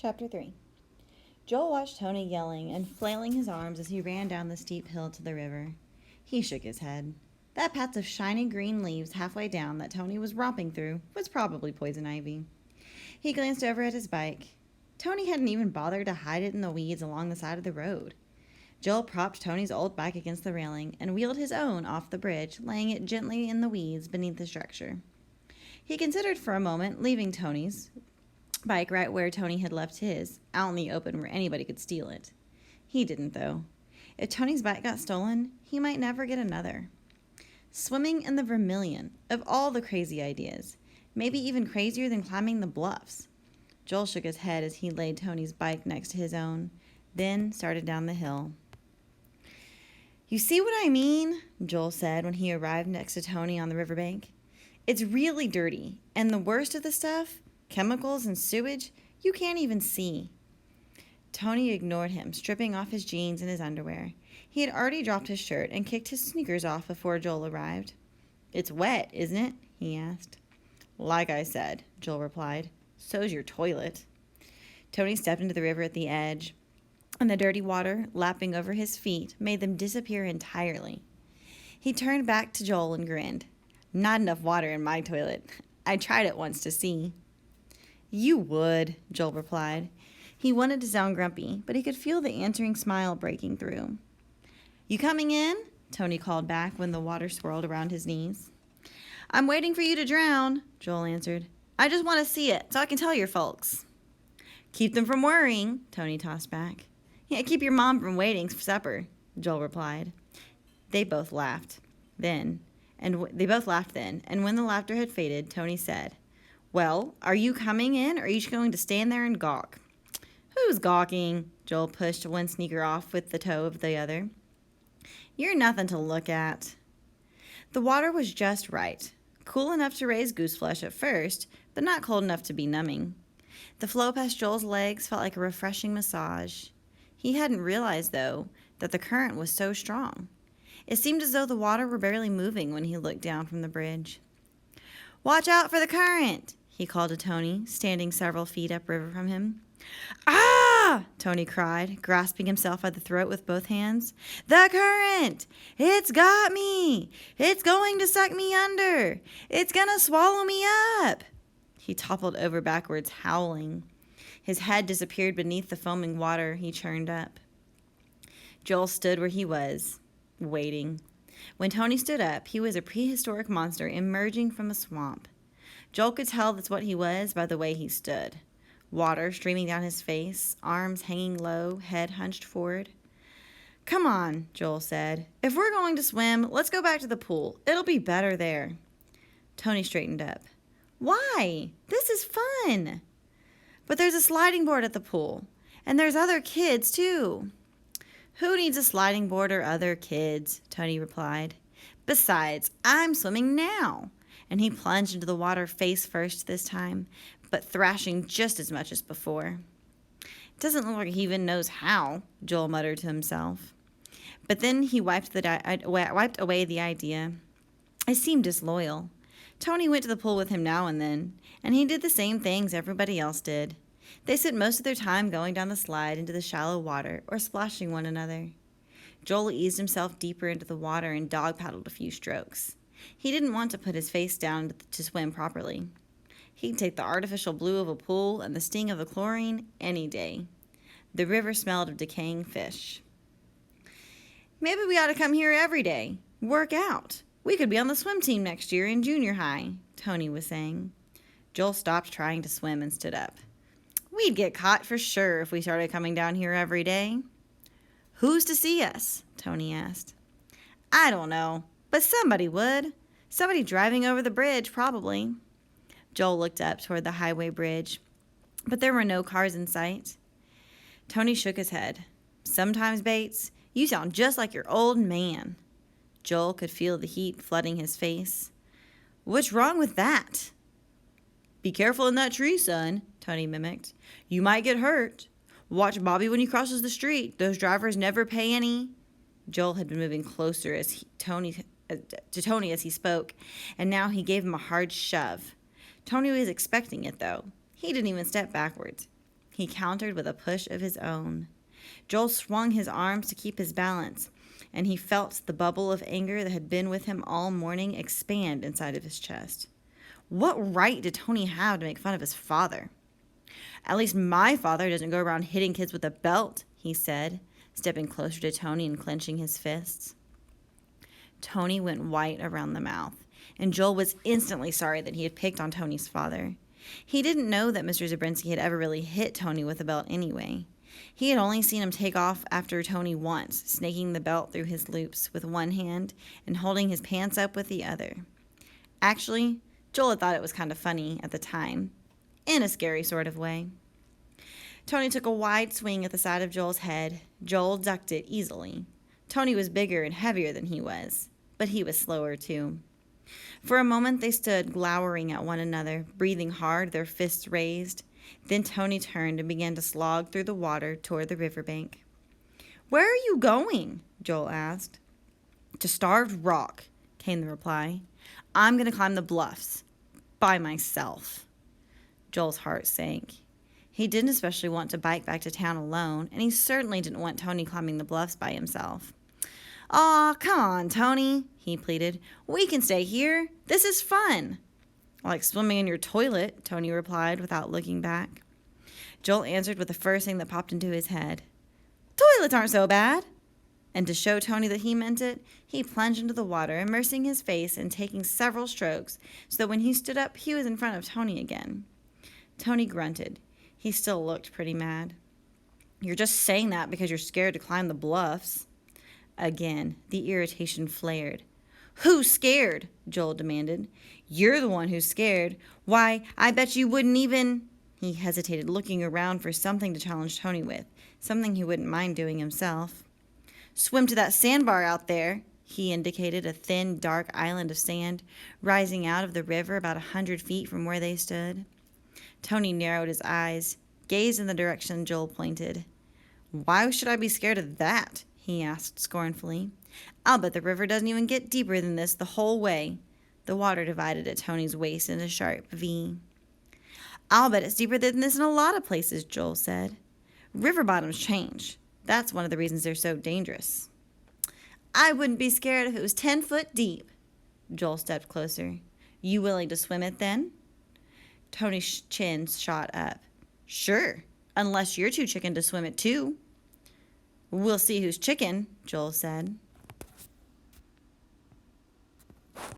Chapter 3. Joel watched Tony yelling and flailing his arms as he ran down the steep hill to the river. He shook his head. That patch of shiny green leaves halfway down that Tony was romping through was probably poison ivy. He glanced over at his bike. Tony hadn't even bothered to hide it in the weeds along the side of the road. Joel propped Tony's old bike against the railing and wheeled his own off the bridge, laying it gently in the weeds beneath the structure. He considered for a moment leaving Tony's bike right where Tony had left his, out in the open where anybody could steal it. He didn't, though. If Tony's bike got stolen, he might never get another. Swimming in the Vermilion, of all the crazy ideas, maybe even crazier than climbing the bluffs. Joel shook his head as he laid Tony's bike next to his own, then started down the hill. "You see what I mean?" Joel said when he arrived next to Tony on the riverbank. "It's really dirty, and the worst of the stuff, chemicals and sewage, you can't even see." Tony ignored him, stripping off his jeans and his underwear. He had already dropped his shirt and kicked his sneakers off before Joel arrived. "It's wet, isn't it?" he asked. "Like I said," Joel replied. "So's your toilet." Tony stepped into the river at the edge, and the dirty water, lapping over his feet, made them disappear entirely. He turned back to Joel and grinned. "Not enough water in my toilet. I tried it once to see." "You would," Joel replied. He wanted to sound grumpy, but he could feel the answering smile breaking through. "You coming in?" Tony called back when the water swirled around his knees. "I'm waiting for you to drown," Joel answered. "I just want to see it so I can tell your folks." "Keep them from worrying," Tony tossed back. "Yeah, keep your mom from waiting for supper," Joel replied. They both laughed then, and when the laughter had faded, Tony said, "Well, are you coming in, or are you just going to stand there and gawk?" "Who's gawking?" Joel pushed one sneaker off with the toe of the other. "You're nothing to look at." The water was just right, cool enough to raise goose flesh at first, but not cold enough to be numbing. The flow past Joel's legs felt like a refreshing massage. He hadn't realized, though, that the current was so strong. It seemed as though the water were barely moving when he looked down from the bridge. "Watch out for the current," he called to Tony, standing several feet upriver from him. "Ah!" Tony cried, grasping himself by the throat with both hands. "The current! It's got me! It's going to suck me under! It's gonna swallow me up!" He toppled over backwards, howling. His head disappeared beneath the foaming water he churned up. Joel stood where he was, waiting. When Tony stood up, he was a prehistoric monster emerging from a swamp. Joel could tell that's what he was by the way he stood. Water streaming down his face, arms hanging low, head hunched forward. "Come on," Joel said. "If we're going to swim, let's go back to the pool. It'll be better there." Tony straightened up. "Why? This is fun." "But there's a sliding board at the pool, and there's other kids, too." "Who needs a sliding board or other kids?" Tony replied. "Besides, I'm swimming now." And he plunged into the water face first this time, but thrashing just as much as before. "Doesn't look like he even knows how," Joel muttered to himself. But then he wiped away the idea. It seemed disloyal. Tony went to the pool with him now and then, and he did the same things everybody else did. They spent most of their time going down the slide into the shallow water or splashing one another. Joel eased himself deeper into the water and dog-paddled a few strokes. He didn't want to put his face down to swim properly. He'd take the artificial blue of a pool and the sting of the chlorine any day. The river smelled of decaying fish. "Maybe we ought to come here every day. Work out. We could be on the swim team next year in junior high," Tony was saying. Joel stopped trying to swim and stood up. "We'd get caught for sure if we started coming down here every day." "Who's to see us?" Tony asked. "I don't know, but somebody would. Somebody driving over the bridge, probably." Joel looked up toward the highway bridge, but there were no cars in sight. Tony shook his head. "Sometimes, Bates, you sound just like your old man." Joel could feel the heat flooding his face. "What's wrong with that?" "Be careful in that tree, son," Tony mimicked. "You might get hurt. Watch Bobby when he crosses the street. Those drivers never pay any." Joel had been moving closer to Tony as he spoke, and now he gave him a hard shove. Tony was expecting it, though. He didn't even step backwards. he countered with a push of his own. Joel swung his arms to keep his balance, and he felt the bubble of anger that had been with him all morning expand inside of his chest. What right did Tony have to make fun of his father? At least my father doesn't go around hitting kids with a belt, he said, stepping closer to Tony and clenching his fists. Tony went white around the mouth, and Joel was instantly sorry that he had picked on Tony's father. He didn't know that Mr. Zabriskie had ever really hit Tony with a belt anyway. He had only seen him take off after Tony once, snaking the belt through his loops with one hand and holding his pants up with the other. Actually, Joel had thought it was kind of funny at the time, in a scary sort of way. Tony took a wide swing at the side of Joel's head. Joel ducked it easily. Tony was bigger and heavier than he was, but he was slower too. For a moment they stood glowering at one another, breathing hard, their fists raised. Then Tony turned and began to slog through the water toward the riverbank. "Where are you going?" Joel asked. "To Starved Rock," came the reply. "I'm going to climb the bluffs. By myself." Joel's heart sank. He didn't especially want to bike back to town alone, and he certainly didn't want Tony climbing the bluffs by himself. "Aw, come on, Tony," he pleaded. "We can stay here. This is fun." "Like swimming in your toilet," Tony replied without looking back. Joel answered with the first thing that popped into his head. "Toilets aren't so bad." And to show Tony that he meant it, he plunged into the water, immersing his face and taking several strokes so that when he stood up, he was in front of Tony again. Tony grunted. He still looked pretty mad. "You're just saying that because you're scared to climb the bluffs." Again, the irritation flared. "Who's scared?" Joel demanded. "You're the one who's scared. Why, I bet you wouldn't even—" He hesitated, looking around for something to challenge Tony with, something he wouldn't mind doing himself. "Swim to that sandbar out there." He indicated a thin, dark island of sand rising out of the river about 100 feet from where they stood. Tony narrowed his eyes, gazed in the direction Joel pointed. "Why should I be scared of that?" he asked scornfully. "I'll bet the river doesn't even get deeper than this the whole way." The water divided at Tony's waist in a sharp V. "I'll bet it's deeper than this in a lot of places," Joel said. "River bottoms change. That's one of the reasons they're so dangerous." "I wouldn't be scared if it was 10 foot deep." Joel stepped closer. "You willing to swim it then?" Tony's chin shot up. "Sure, unless you're too chicken to swim it too." "We'll see who's chicken," Joel said.